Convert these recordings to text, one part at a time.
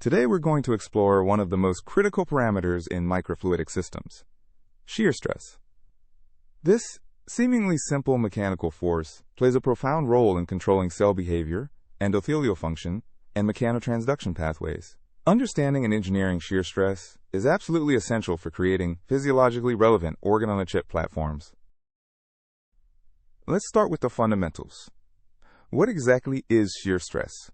Today we're going to explore one of the most critical parameters in microfluidic systems, shear stress. This seemingly simple mechanical force plays a profound role in controlling cell behavior, endothelial function, and mechanotransduction pathways. Understanding and engineering shear stress is absolutely essential for creating physiologically relevant organ-on-a-chip platforms. Let's start with the fundamentals. What exactly is shear stress?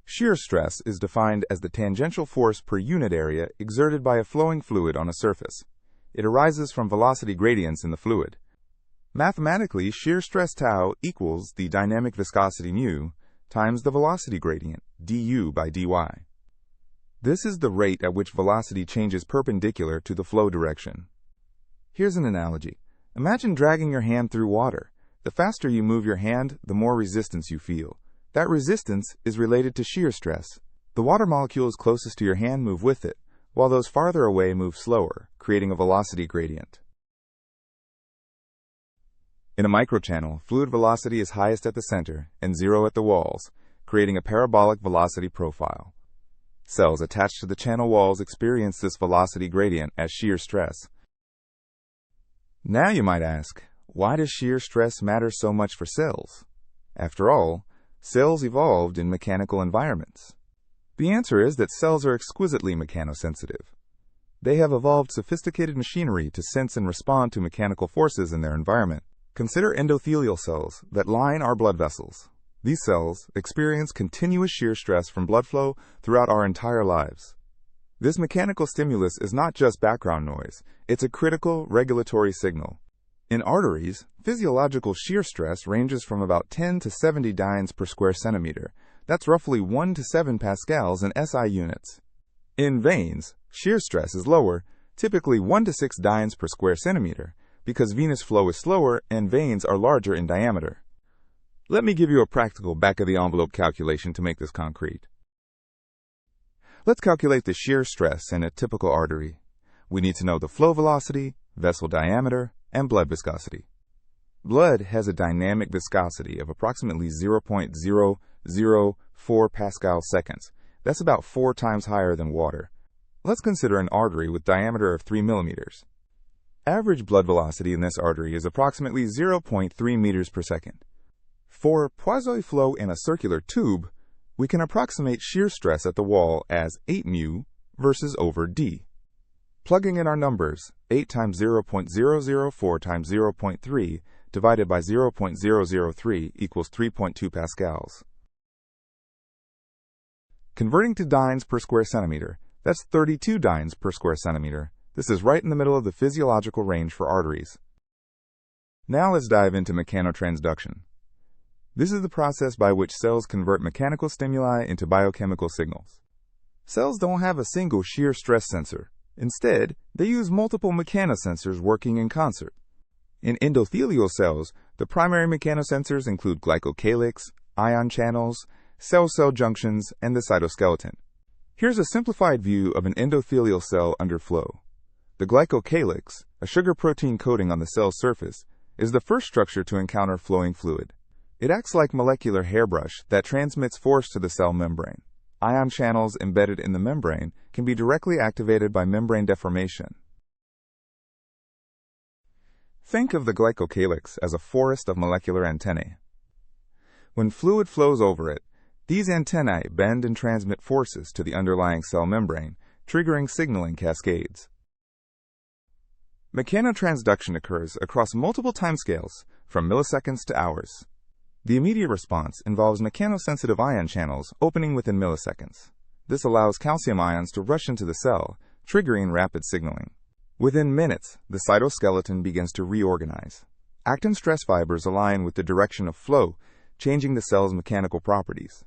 Shear stress is defined as the tangential force per unit area exerted by a flowing fluid on a surface. It arises from velocity gradients in the fluid. Mathematically, shear stress tau equals the dynamic viscosity mu times the velocity gradient, du by dy. This is the rate at which velocity changes perpendicular to the flow direction. Here's an analogy. Imagine dragging your hand through water. The faster you move your hand, the more resistance you feel. That resistance is related to shear stress. The water molecules closest to your hand move with it, while those farther away move slower, creating a velocity gradient. In a microchannel, fluid velocity is highest at the center and zero at the walls, creating a parabolic velocity profile. Cells attached to the channel walls experience this velocity gradient as shear stress. Now you might ask, why does shear stress matter so much for cells? After all, cells evolved in mechanical environments. The answer is that cells are exquisitely mechanosensitive. They have evolved sophisticated machinery to sense and respond to mechanical forces in their environment. Consider endothelial cells that line our blood vessels. These cells experience continuous shear stress from blood flow throughout our entire lives. This mechanical stimulus is not just background noise, it's a critical regulatory signal. In arteries, physiological shear stress ranges from about 10 to 70 dynes per square centimeter. That's roughly 1 to 7 pascals in SI units. In veins, shear stress is lower, typically 1 to 6 dynes per square centimeter, because venous flow is slower and veins are larger in diameter. Let me give you a practical back-of-the-envelope calculation to make this concrete. Let's calculate the shear stress in a typical artery. We need to know the flow velocity, vessel diameter, and blood viscosity. Blood has a dynamic viscosity of approximately 0.004 pascal seconds. That's about 4 times higher than water. Let's consider an artery with diameter of 3 millimeters. Average blood velocity in this artery is approximately 0.3 meters per second. For Poiseuille flow in a circular tube, we can approximate shear stress at the wall as 8 mu versus over d. Plugging in our numbers, 8 times 0.004 times 0.3 divided by 0.003 equals 3.2 pascals. Converting to dynes per square centimeter, that's 32 dynes per square centimeter. This is right in the middle of the physiological range for arteries. Now let's dive into mechanotransduction. This is the process by which cells convert mechanical stimuli into biochemical signals. Cells don't have a single shear stress sensor. Instead, they use multiple mechanosensors working in concert. In endothelial cells, the primary mechanosensors include glycocalyx, ion channels, cell-cell junctions, and the cytoskeleton. Here's a simplified view of an endothelial cell under flow. The glycocalyx, a sugar protein coating on the cell's surface, is the first structure to encounter flowing fluid. It acts like molecular hairbrush that transmits force to the cell membrane. Ion channels embedded in the membrane can be directly activated by membrane deformation. Think of the glycocalyx as a forest of molecular antennae. When fluid flows over it, these antennae bend and transmit forces to the underlying cell membrane, triggering signaling cascades. Mechanotransduction occurs across multiple timescales, from milliseconds to hours. The immediate response involves mechanosensitive ion channels opening within milliseconds. This allows calcium ions to rush into the cell, triggering rapid signaling. Within minutes, the cytoskeleton begins to reorganize. Actin stress fibers align with the direction of flow, changing the cell's mechanical properties.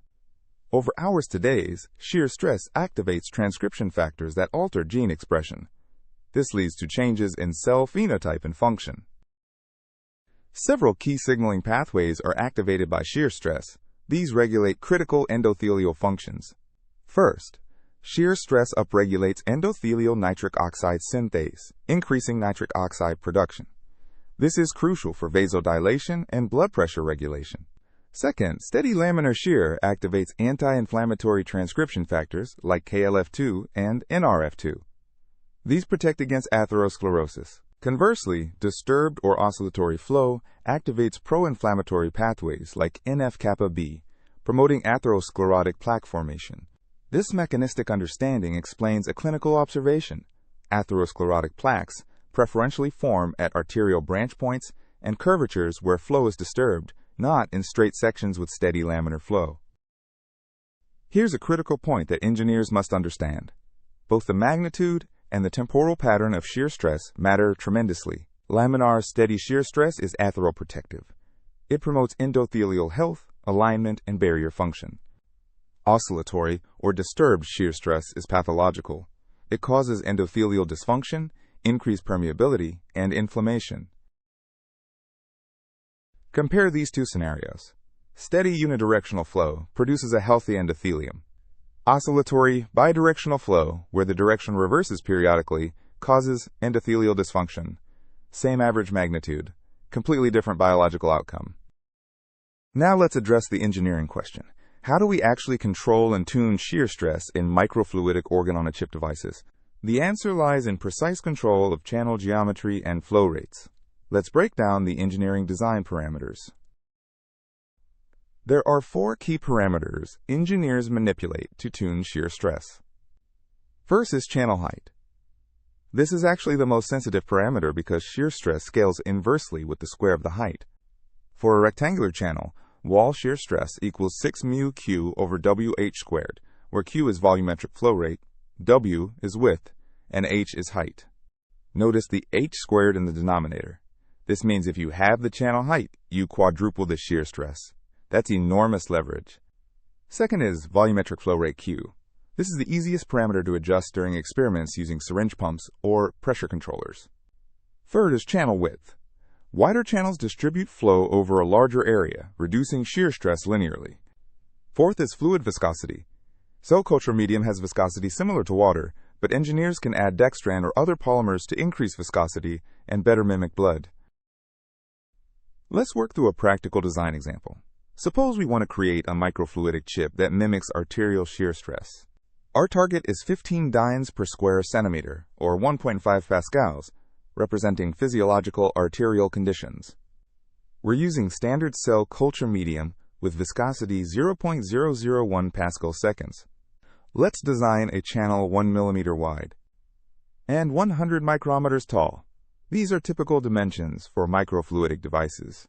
Over hours to days, shear stress activates transcription factors that alter gene expression. This leads to changes in cell phenotype and function. Several key signaling pathways are activated by shear stress. These regulate critical endothelial functions. First, shear stress upregulates endothelial nitric oxide synthase, increasing nitric oxide production. This is crucial for vasodilation and blood pressure regulation. Second, steady laminar shear activates anti-inflammatory transcription factors like KLF2 and NRF2. These protect against atherosclerosis. Conversely, disturbed or oscillatory flow activates pro-inflammatory pathways like NF-kappa B, promoting atherosclerotic plaque formation. This mechanistic understanding explains a clinical observation. Atherosclerotic plaques preferentially form at arterial branch points and curvatures where flow is disturbed, not in straight sections with steady laminar flow. Here's a critical point that engineers must understand. Both the magnitude and the temporal pattern of shear stress matter tremendously. Laminar steady shear stress is atheroprotective. It promotes endothelial health, alignment, and barrier function. Oscillatory or disturbed shear stress is pathological. It causes endothelial dysfunction, increased permeability, and inflammation. Compare these two scenarios. Steady unidirectional flow produces a healthy endothelium. Oscillatory bidirectional flow, where the direction reverses periodically, causes endothelial dysfunction. Same average magnitude, completely different biological outcome. Now let's address the engineering question. How do we actually control and tune shear stress in microfluidic organ-on-a-chip devices? The answer lies in precise control of channel geometry and flow rates. Let's break down the engineering design parameters. There are 4 key parameters engineers manipulate to tune shear stress. First is channel height. This is actually the most sensitive parameter because shear stress scales inversely with the square of the height. For a rectangular channel, wall shear stress equals 6 mu q over WH squared, where q is volumetric flow rate, W is width, and h is height. Notice the h squared in the denominator. This means if you have the channel height, you quadruple the shear stress. That's enormous leverage. Second is volumetric flow rate Q. This is the easiest parameter to adjust during experiments using syringe pumps or pressure controllers. Third is channel width. Wider channels distribute flow over a larger area, reducing shear stress linearly. Fourth is fluid viscosity. Cell culture medium has viscosity similar to water, but engineers can add dextran or other polymers to increase viscosity and better mimic blood. Let's work through a practical design example. Suppose we want to create a microfluidic chip that mimics arterial shear stress. Our target is 15 dynes per square centimeter, or 1.5 pascals, representing physiological arterial conditions. We're using standard cell culture medium with viscosity 0.001 pascal seconds. Let's design a channel 1 millimeter wide and 100 micrometers tall. These are typical dimensions for microfluidic devices.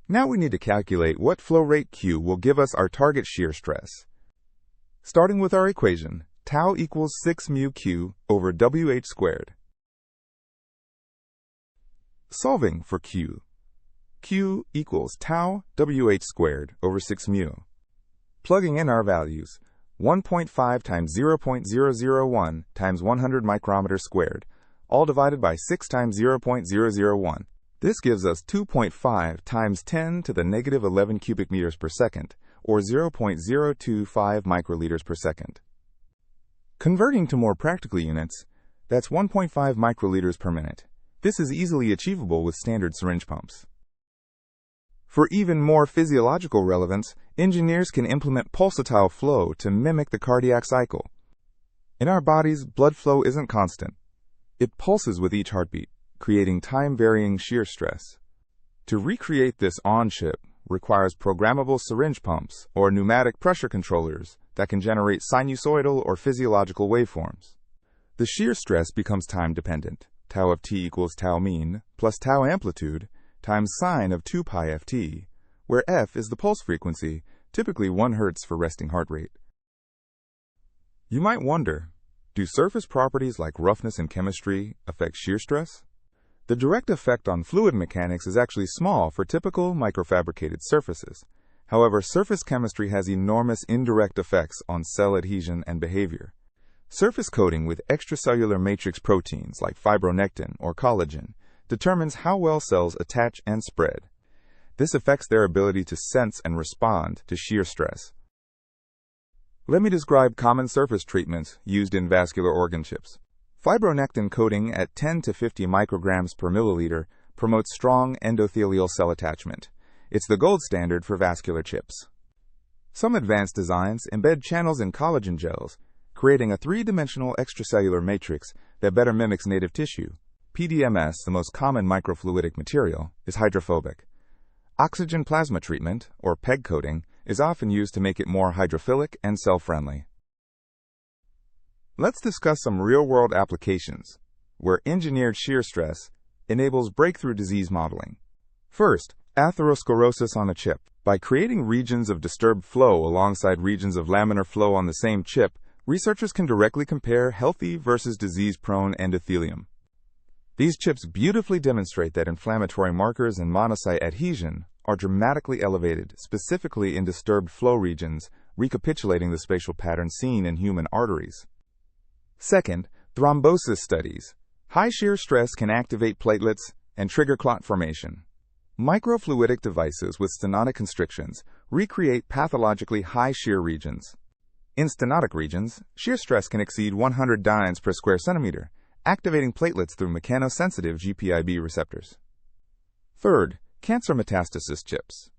Now we need to calculate what flow rate Q will give us our target shear stress. Starting with our equation, tau equals 6 mu q over WH squared. Solving for Q. Q equals tau WH squared over 6 mu. Plugging in our values, 1.5 times 0.001 times 100 micrometers squared, all divided by 6 times 0.001. This gives us 2.5 times 10 to the negative 11 cubic meters per second, or 0.025 microliters per second. Converting to more practical units, that's 1.5 microliters per minute. This is easily achievable with standard syringe pumps. For even more physiological relevance, engineers can implement pulsatile flow to mimic the cardiac cycle. In our bodies, blood flow isn't constant. It pulses with each heartbeat, creating time-varying shear stress. To recreate this on-chip requires programmable syringe pumps or pneumatic pressure controllers that can generate sinusoidal or physiological waveforms. The shear stress becomes time-dependent. Tau of t equals tau mean plus tau amplitude times sine of 2 pi ft, where f is the pulse frequency, typically 1 Hz for resting heart rate. You might wonder, do surface properties like roughness and chemistry affect shear stress? The direct effect on fluid mechanics is actually small for typical microfabricated surfaces. However, surface chemistry has enormous indirect effects on cell adhesion and behavior. Surface coating with extracellular matrix proteins like fibronectin or collagen determines how well cells attach and spread. This affects their ability to sense and respond to shear stress. Let me describe common surface treatments used in vascular organ chips. Fibronectin coating at 10 to 50 micrograms per milliliter promotes strong endothelial cell attachment. It's the gold standard for vascular chips. Some advanced designs embed channels in collagen gels, creating a three-dimensional extracellular matrix that better mimics native tissue. PDMS, the most common microfluidic material, is hydrophobic. Oxygen plasma treatment, or PEG coating, is often used to make it more hydrophilic and cell-friendly. Let's discuss some real-world applications where engineered shear stress enables breakthrough disease modeling. First, atherosclerosis on a chip. By creating regions of disturbed flow alongside regions of laminar flow on the same chip, researchers can directly compare healthy versus disease-prone endothelium. These chips beautifully demonstrate that inflammatory markers and monocyte adhesion are dramatically elevated, specifically in disturbed flow regions, recapitulating the spatial pattern seen in human arteries. Second, thrombosis studies. High shear stress can activate platelets and trigger clot formation. Microfluidic devices with stenotic constrictions recreate pathologically high shear regions. In stenotic regions, shear stress can exceed 100 dynes per square centimeter, activating platelets through mechanosensitive GPIB receptors. Third, cancer metastasis chips.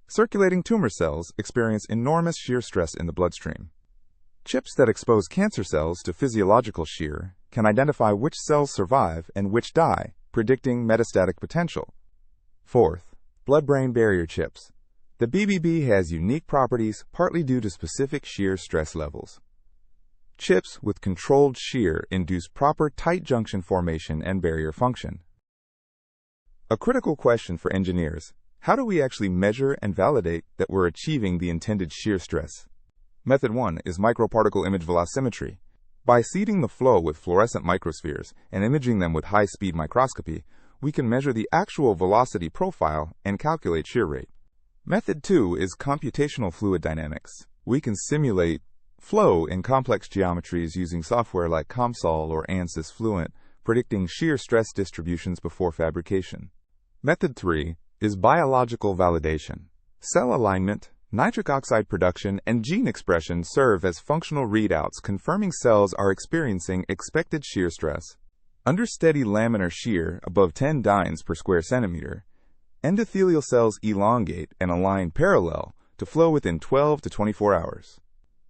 Circulating tumor cells experience enormous shear stress in the bloodstream. Chips that expose cancer cells to physiological shear can identify which cells survive and which die, predicting metastatic potential. Fourth, blood-brain barrier chips. The BBB has unique properties partly due to specific shear stress levels. Chips with controlled shear induce proper tight junction formation and barrier function. A critical question for engineers: how do we actually measure and validate that we're achieving the intended shear stress? Method 1 is microparticle image velocimetry. By seeding the flow with fluorescent microspheres and imaging them with high-speed microscopy, we can measure the actual velocity profile and calculate shear rate. Method 2 is computational fluid dynamics. We can simulate flow in complex geometries using software like COMSOL or ANSYS Fluent, predicting shear stress distributions before fabrication. Method 3 is biological validation. Cell alignment, nitric oxide production, and gene expression serve as functional readouts confirming cells are experiencing expected shear stress. Under steady laminar shear above 10 dynes per square centimeter, endothelial cells elongate and align parallel to flow within 12 to 24 hours.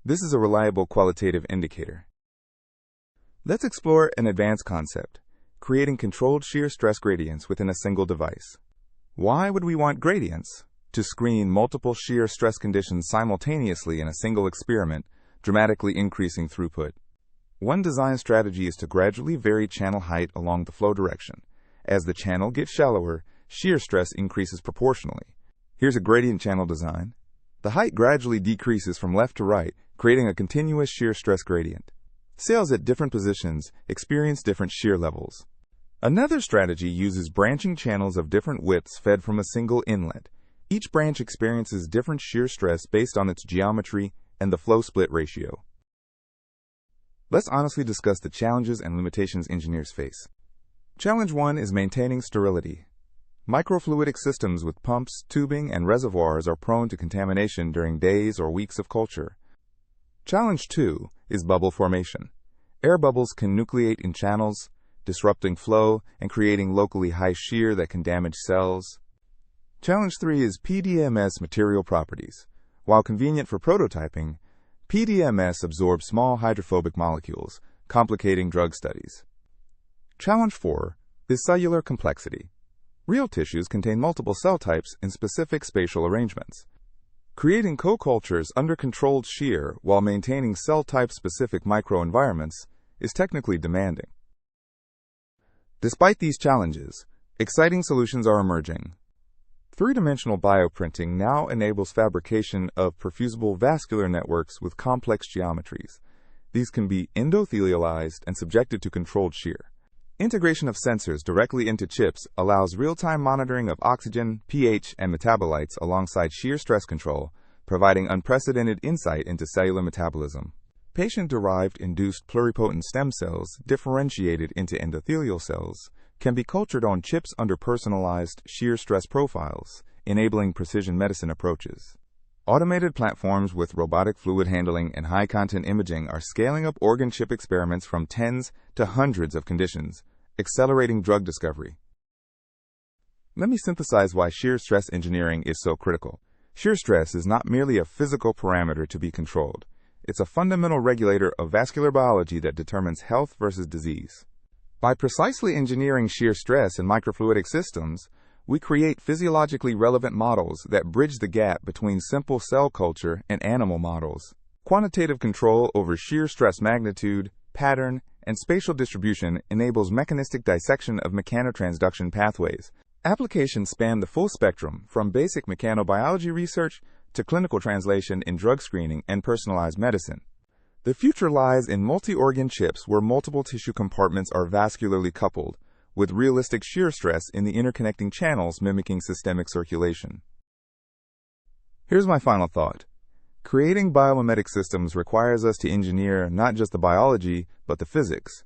This is a reliable qualitative indicator. Let's explore an advanced concept: creating controlled shear stress gradients within a single device. Why would we want gradients? To screen multiple shear stress conditions simultaneously in a single experiment, dramatically increasing throughput. One design strategy is to gradually vary channel height along the flow direction. As the channel gets shallower, shear stress increases proportionally. Here's a gradient channel design. The height gradually decreases from left to right, creating a continuous shear stress gradient. Cells at different positions experience different shear levels. Another strategy uses branching channels of different widths fed from a single inlet. Each branch experiences different shear stress based on its geometry and the flow split ratio. Let's honestly discuss the challenges and limitations engineers face. Challenge 1 is maintaining sterility. Microfluidic systems with pumps, tubing, and reservoirs are prone to contamination during days or weeks of culture. Challenge 2 is bubble formation. Air bubbles can nucleate in channels, disrupting flow and creating locally high shear that can damage cells. Challenge 3 is PDMS material properties. While convenient for prototyping, PDMS absorbs small hydrophobic molecules, complicating drug studies. Challenge 4 is cellular complexity. Real tissues contain multiple cell types in specific spatial arrangements. Creating co-cultures under controlled shear while maintaining cell-type specific microenvironments is technically demanding. Despite these challenges, exciting solutions are emerging. Three-dimensional bioprinting now enables fabrication of perfusible vascular networks with complex geometries. These can be endothelialized and subjected to controlled shear. Integration of sensors directly into chips allows real-time monitoring of oxygen, pH, and metabolites alongside shear stress control, providing unprecedented insight into cellular metabolism. Patient-derived induced pluripotent stem cells, differentiated into endothelial cells, can be cultured on chips under personalized shear stress profiles, enabling precision medicine approaches. Automated platforms with robotic fluid handling and high-content imaging are scaling up organ chip experiments from tens to hundreds of conditions, accelerating drug discovery. Let me synthesize why shear stress engineering is so critical. Shear stress is not merely a physical parameter to be controlled. It's a fundamental regulator of vascular biology that determines health versus disease. By precisely engineering shear stress in microfluidic systems, we create physiologically relevant models that bridge the gap between simple cell culture and animal models. Quantitative control over shear stress magnitude, pattern, and spatial distribution enables mechanistic dissection of mechanotransduction pathways. Applications span the full spectrum, from basic mechanobiology research to clinical translation in drug screening and personalized medicine. The future lies in multi-organ chips where multiple tissue compartments are vascularly coupled, with realistic shear stress in the interconnecting channels mimicking systemic circulation. Here's my final thought. Creating biomimetic systems requires us to engineer not just the biology, but the physics.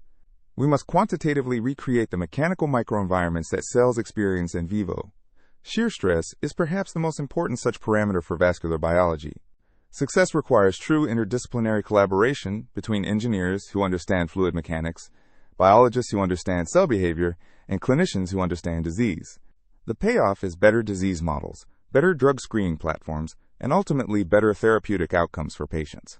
We must quantitatively recreate the mechanical microenvironments that cells experience in vivo. Shear stress is perhaps the most important such parameter for vascular biology. Success requires true interdisciplinary collaboration between engineers who understand fluid mechanics, biologists who understand cell behavior, and clinicians who understand disease. The payoff is better disease models, better drug screening platforms, and ultimately better therapeutic outcomes for patients.